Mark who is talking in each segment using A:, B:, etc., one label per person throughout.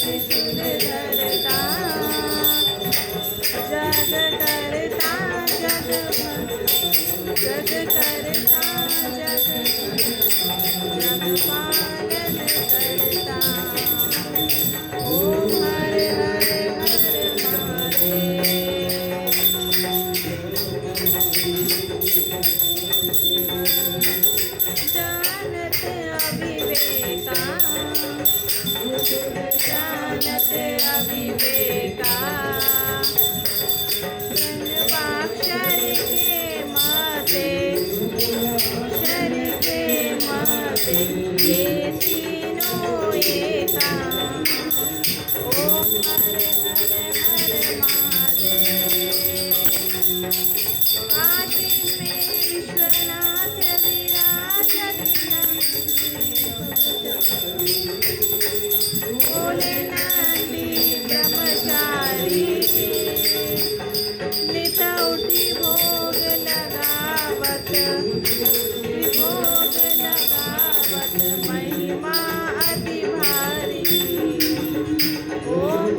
A: त्रिशूल धरता जग करता जग जग करता जग जग पालन करता ओम हर हर हर महादेव जानत अविवेका जानत अविवेका ब्रह्माक्षर के माते अक्षर के माते ये तीनों एका ओम हर हर हर महादेव काशी में विश्वनाथ विराजत भोले नंदी ब्रह्मचारी नित उठी भोग लगावत भोग लगावत महिमा अति भारी ओम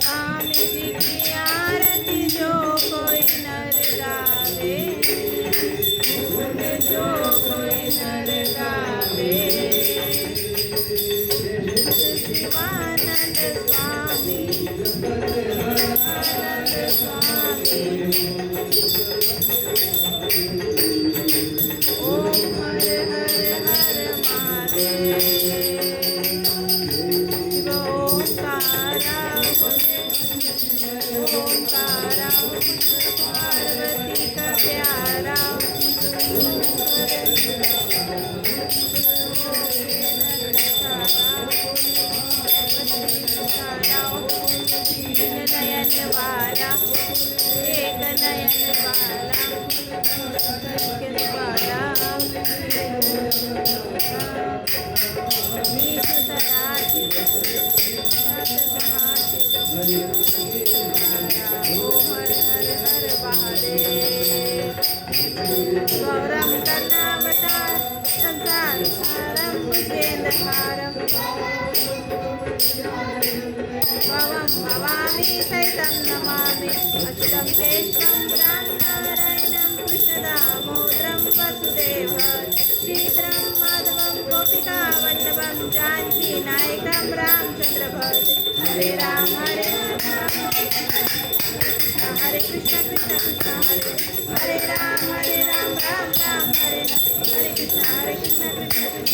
A: स्वामी जी की आरती जो कोई नर गावे जो कोई नर गावे शिवानंद स्वामी शिवानंद स्वामी ओम हर हर हर महादेव ओंकारा ओंकारा पार्वती का प्यारा नयन वाला एक नयन वाला वाला हर हर हर महादेव गौरम कर्णावतार संसार सारम भुजेन्द्रहारम भवं भवामि सहितं नमामि अच्युतं केशवं रामनारायणं कृष्णदामोदरं वसुदेवं श्रीधरं माधवं गोपिकावल्लभं जानकीनायकं रामचन्द्र भज हरे राम हरे कृष्ण कृष्ण कृष्ण हरे राम राम राम हरे हरे कृष्ण कृष्ण कृष्ण